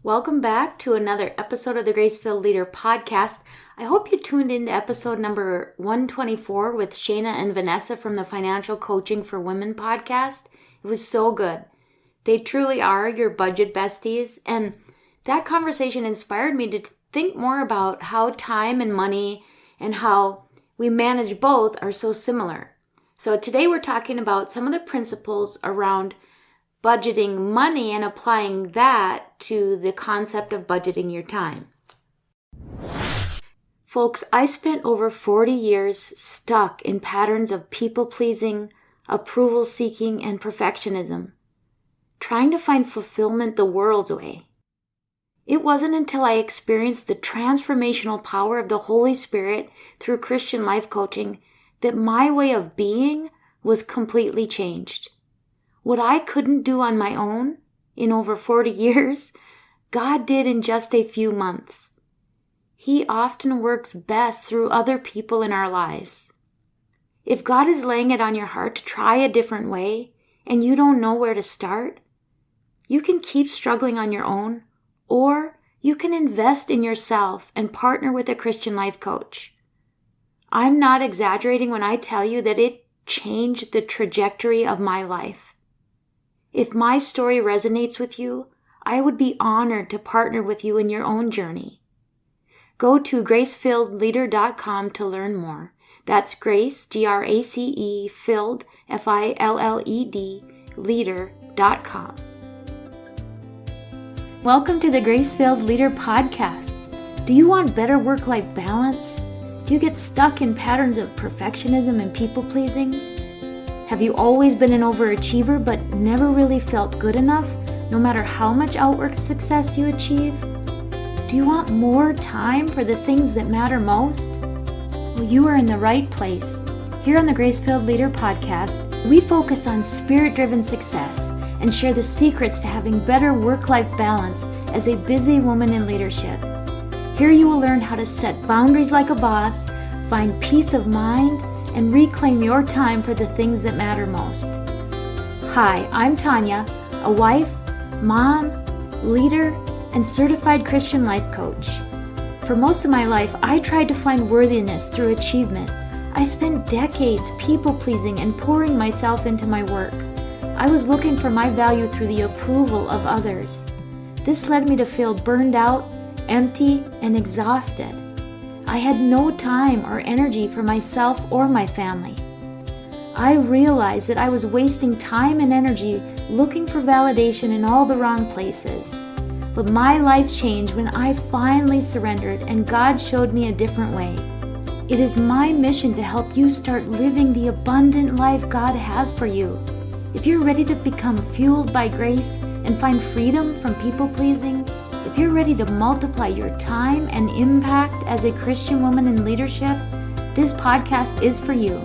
Welcome back to another episode of the Grace-Filled Leader podcast. I hope you tuned into episode number 124 with Shayna and Vanessa from the Financial Coaching for Women podcast. It was so good. They truly are your budget besties, and that conversation inspired me to think more about how time and money and how we manage both are so similar. So today we're talking about some of the principles around budgeting money and applying that to the concept of budgeting your time. Folks, I spent over 40 years stuck in patterns of people-pleasing, approval-seeking, and perfectionism, trying to find fulfillment the world's way. It wasn't until I experienced the transformational power of the Holy Spirit through Christian life coaching that my way of being was completely changed. What I couldn't do on my own in over 40 years, God did in just a few months. He often works best through other people in our lives. If God is laying it on your heart to try a different way and you don't know where to start, you can keep struggling on your own, or you can invest in yourself and partner with a Christian life coach. I'm not exaggerating when I tell you that it changed the trajectory of my life. If my story resonates with you, I would be honored to partner with you in your own journey. Go to gracefilledleader.com to learn more. That's Grace, G-R-A-C-E, filled, F-I-L-L-E-D, leader.com. Welcome to the Grace-Filled Leader podcast. Do you want better work-life balance? Do you get stuck in patterns of perfectionism and people-pleasing? Have you always been an overachiever but never really felt good enough, no matter how much outward success you achieve? Do you want more time for the things that matter most? Well, you are in the right place. Here on the Grace-Filled Leader podcast, we focus on spirit-driven success and share the secrets to having better work-life balance as a busy woman in leadership. Here you will learn how to set boundaries like a boss, find peace of mind, and reclaim your time for the things that matter most. Hi, I'm Tanya, a wife, mom, leader, and certified Christian life coach. For most of my life, I tried to find worthiness through achievement. I spent decades people-pleasing and pouring myself into my work. I was looking for my value through the approval of others. This led me to feel burned out, empty, and exhausted. I had no time or energy for myself or my family. I realized that I was wasting time and energy looking for validation in all the wrong places. But my life changed when I finally surrendered and God showed me a different way. It is my mission to help you start living the abundant life God has for you. If you're ready to become fueled by grace and find freedom from people-pleasing, if you're ready to multiply your time and impact as a Christian woman in leadership, this podcast is for you.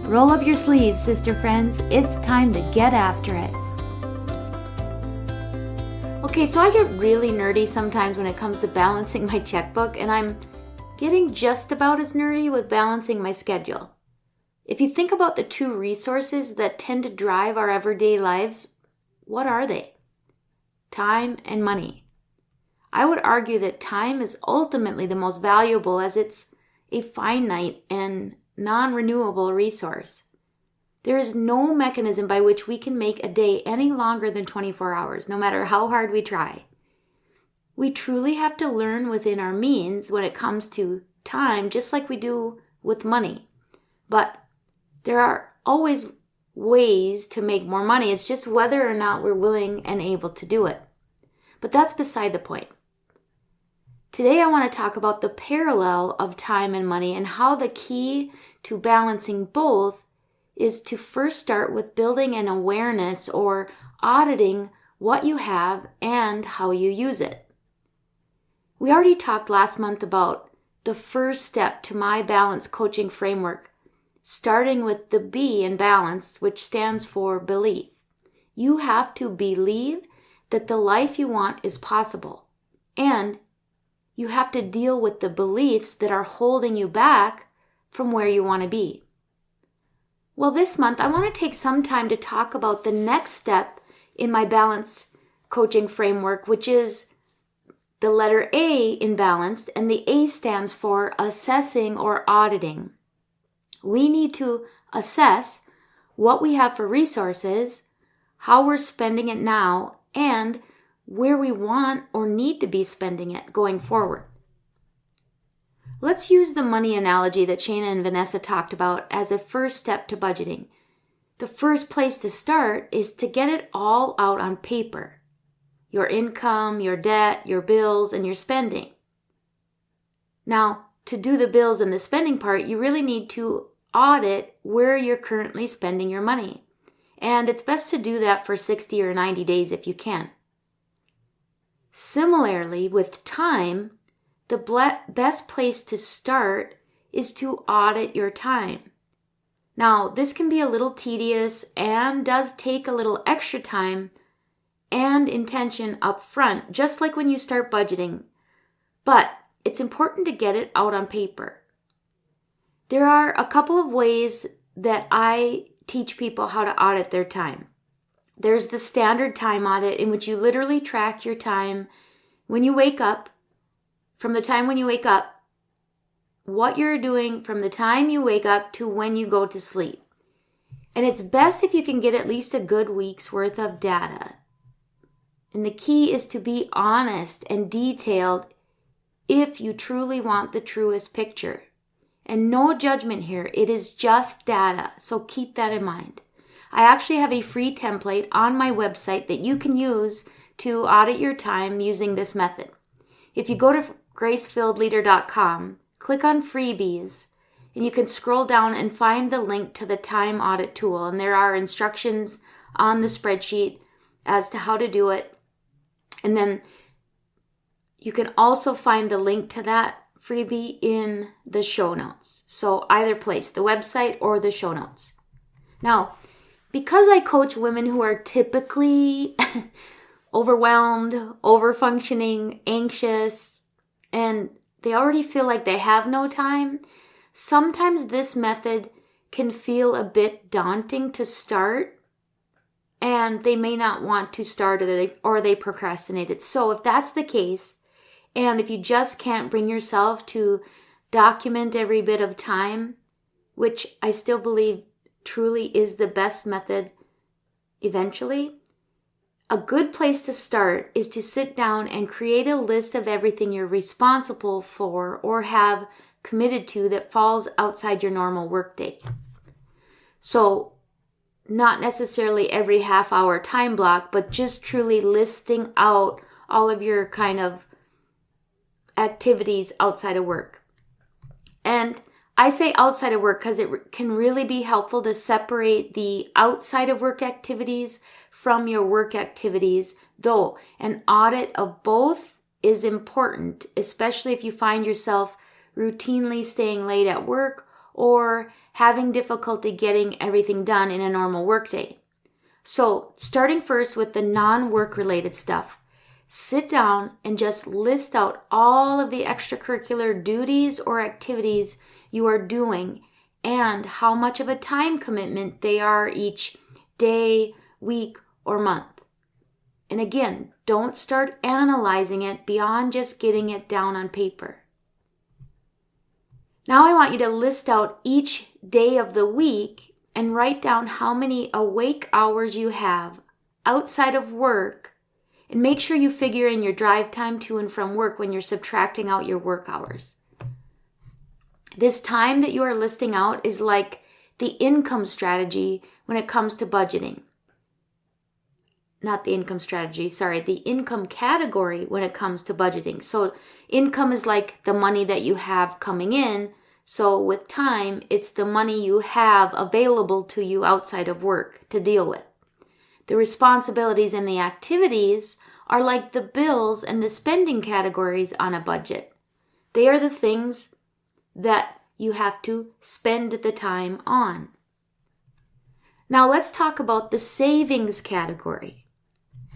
Roll up your sleeves, sister friends. It's time to get after it. Okay, so I get really nerdy sometimes when it comes to balancing my checkbook, and I'm getting just about as nerdy with balancing my schedule. If you think about the two resources that tend to drive our everyday lives, what are they? Time and money. I would argue that time is ultimately the most valuable as it's a finite and non-renewable resource. There is no mechanism by which we can make a day any longer than 24 hours, no matter how hard we try. We truly have to learn within our means when it comes to time, just like we do with money. But there are always ways to make more money. It's just whether or not we're willing and able to do it. But that's beside the point. Today I want to talk about the parallel of time and money and how the key to balancing both is to first start with building an awareness or auditing what you have and how you use it. We already talked last month about the first step to my balance coaching framework, starting with the B in balance, which stands for belief. You have to believe that the life you want is possible, and you have to deal with the beliefs that are holding you back from where you want to be. Well, this month I want to take some time to talk about the next step in my balance coaching framework, which is the letter A in balanced, and the A stands for assessing or auditing. We need to assess what we have for resources, how we're spending it now, and where we want or need to be spending it going forward. Let's use the money analogy that Shana and Vanessa talked about as a first step to budgeting. The first place to start is to get it all out on paper. Your income, your debt, your bills, and your spending. Now, to do the bills and the spending part, you really need to audit where you're currently spending your money. And it's best to do that for 60 or 90 days if you can. Similarly, with time, the best place to start is to audit your time. Now, this can be a little tedious and does take a little extra time and intention up front, just like when you start budgeting. But it's important to get it out on paper. There are a couple of ways that I teach people how to audit their time. There's the standard time audit, in which you literally track your time when you wake up, from the time when you wake up, what you're doing from the time you wake up to when you go to sleep. And it's best if you can get at least a good week's worth of data. And the key is to be honest and detailed if you truly want the truest picture. And no judgment here, it is just data, so keep that in mind. I actually have a free template on my website that you can use to audit your time using this method. If you go to gracefilledleader.com, click on freebies, and you can scroll down and find the link to the time audit tool. And there are instructions on the spreadsheet as to how to do it. And then you can also find the link to that freebie in the show notes. So either place, the website or the show notes. Now, because I coach women who are typically overwhelmed, overfunctioning, anxious, and they already feel like they have no time, sometimes this method can feel a bit daunting to start, and they may not want to start, or they procrastinate it. So if that's the case, and if you just can't bring yourself to document every bit of time, which I still believe truly is the best method eventually, a good place to start is to sit down and create a list of everything you're responsible for or have committed to that falls outside your normal workday. So not necessarily every half-hour time block, but just truly listing out all of your kind of activities outside of work. And I say outside of work because it can really be helpful to separate the outside of work activities from your work activities, though an audit of both is important, especially if you find yourself routinely staying late at work or having difficulty getting everything done in a normal workday. So, starting first with the non-work related stuff, sit down and just list out all of the extracurricular duties or activities you are doing and how much of a time commitment they are each day, week, or month. And again, don't start analyzing it beyond just getting it down on paper. Now I want you to list out each day of the week and write down how many awake hours you have outside of work, and make sure you figure in your drive time to and from work when you're subtracting out your work hours. This time that you are listing out is like the income strategy when it comes to budgeting. Not the income strategy, sorry, the income category when it comes to budgeting. So income is like the money that you have coming in. So with time, it's the money you have available to you outside of work to deal with. The responsibilities and the activities are like the bills and the spending categories on a budget. They are the things that you have to spend the time on. Now let's talk about the savings category.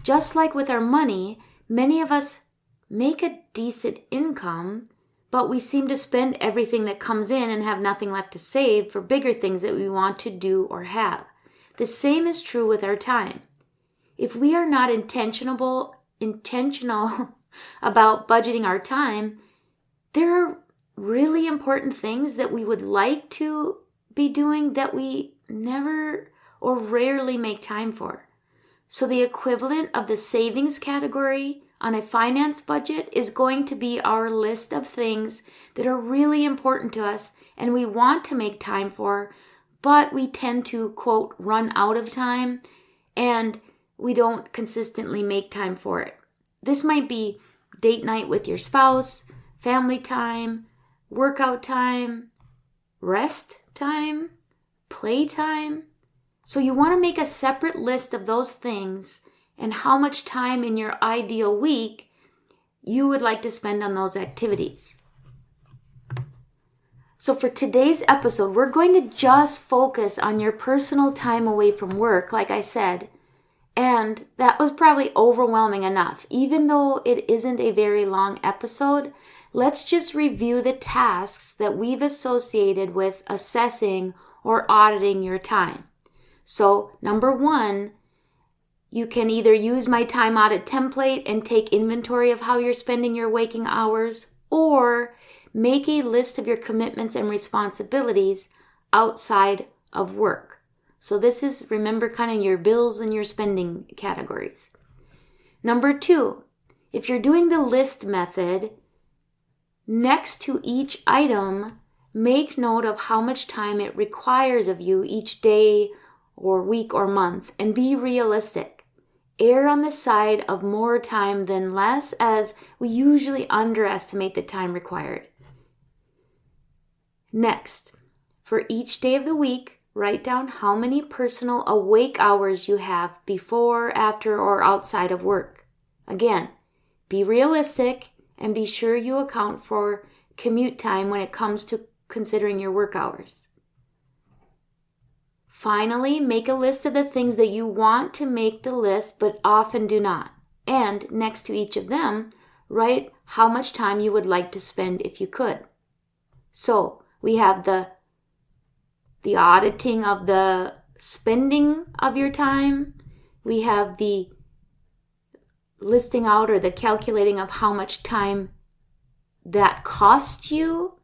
Just like with our money, many of us make a decent income, but we seem to spend everything that comes in and have nothing left to save for bigger things that we want to do or have. The same is true with our time. If we are not intentional about budgeting our time, there are really important things that we would like to be doing that we never or rarely make time for. So the equivalent of the savings category on a finance budget is going to be our list of things that are really important to us and we want to make time for, but we tend to, quote, run out of time and we don't consistently make time for it. This might be date night with your spouse, family time, workout time, rest time, play time. So you want to make a separate list of those things and how much time in your ideal week you would like to spend on those activities. So for today's episode, we're going to just focus on your personal time away from work, like I said. And that was probably overwhelming enough. Even though it isn't a very long episode, let's just review the tasks that we've associated with assessing or auditing your time. So, number 1, you can either use my time audit template and take inventory of how you're spending your waking hours, or make a list of your commitments and responsibilities outside of work. So this is, remember, kind of your bills and your spending categories. Number 2, if you're doing the list method, next to each item, make note of how much time it requires of you each day or week or month, and be realistic. Err on the side of more time than less, as we usually underestimate the time required. Next, for each day of the week, write down how many personal awake hours you have before, after, or outside of work. Again, be realistic and be sure you account for commute time when it comes to considering your work hours. Finally, make a list of the things that you want to make the list but often do not. And next to each of them, write how much time you would like to spend if you could. So we have the auditing of the spending of your time. We have the listing out or the calculating of how much time that costs you.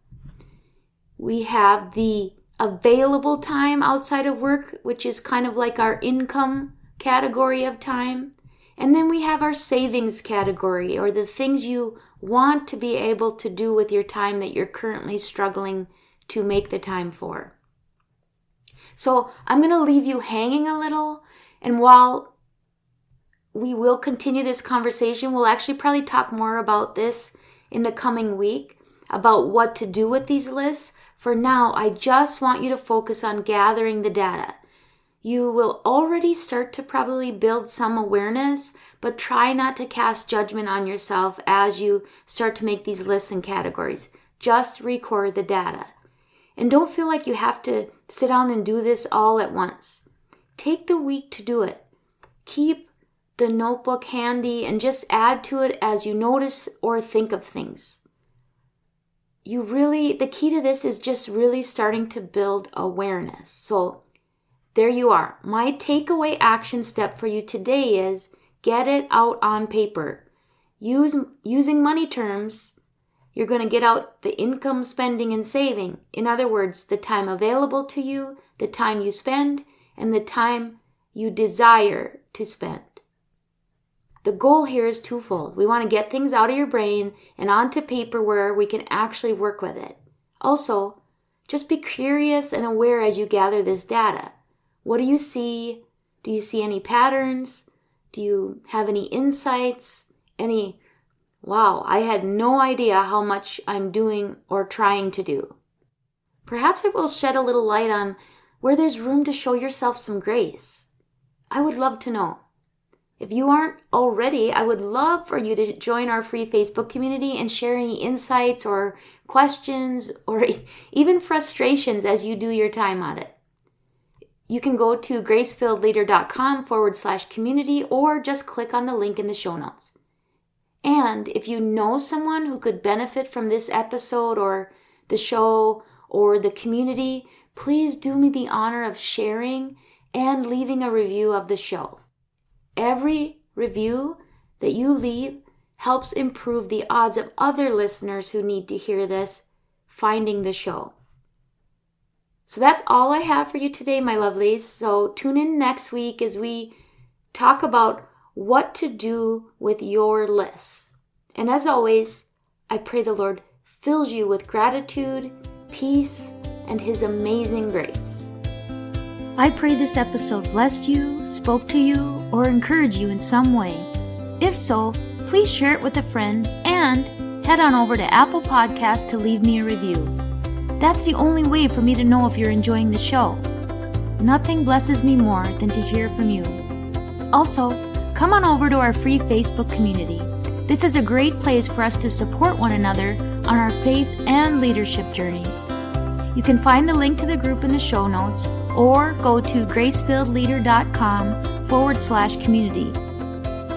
We have the available time outside of work, which is kind of like our income category of time. And then we have our savings category, or the things you want to be able to do with your time that you're currently struggling to make the time for. So I'm going to leave you hanging a little, and while we will continue this conversation, we'll actually probably talk more about this in the coming week, about what to do with these lists. For now, I just want you to focus on gathering the data. You will already start to probably build some awareness, but try not to cast judgment on yourself as you start to make these lists and categories. Just record the data. And don't feel like you have to sit down and do this all at once. Take the week to do it. Keep the notebook handy and just add to it as you notice or think of things. The key to this is just really starting to build awareness. So there you are. My takeaway action step for you today is get it out on paper. Using money terms, you're going to get out the income, spending, and saving. In other words, the time available to you, the time you spend, and the time you desire to spend. The goal here is twofold. We want to get things out of your brain and onto paper where we can actually work with it. Also, just be curious and aware as you gather this data. What do you see? Do you see any patterns? Do you have any insights? Wow, I had no idea how much I'm doing or trying to do. Perhaps it will shed a little light on where there's room to show yourself some grace. I would love to know. If you aren't already, I would love for you to join our free Facebook community and share any insights or questions or even frustrations as you do your time audit. You can go to gracefilledleader.com/community or just click on the link in the show notes. And if you know someone who could benefit from this episode or the show or the community, please do me the honor of sharing and leaving a review of the show. Every review that you leave helps improve the odds of other listeners who need to hear this finding the show. So that's all I have for you today, my lovelies. So tune in next week as we talk about what to do with your lists. And as always, I pray the Lord fills you with gratitude, peace, and His amazing grace. I pray this episode blessed you, spoke to you, or encouraged you in some way. If so, please share it with a friend and head on over to Apple Podcasts to leave me a review. That's the only way for me to know if you're enjoying the show. Nothing blesses me more than to hear from you. Also, come on over to our free Facebook community. This is a great place for us to support one another on our faith and leadership journeys. You can find the link to the group in the show notes or go to gracefilledleader.com/community.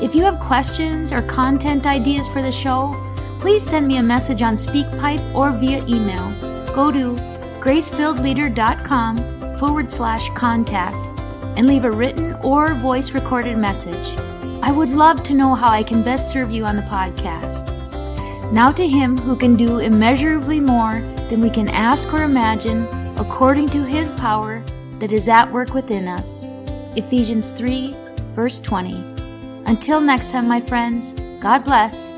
If you have questions or content ideas for the show, please send me a message on SpeakPipe or via email. Go to gracefilledleader.com/contact and leave a written or voice recorded message. I would love to know how I can best serve you on the podcast. Now to Him who can do immeasurably more than we can ask or imagine, according to His power that is at work within us. Ephesians 3, verse 20. Until next time, my friends, God bless.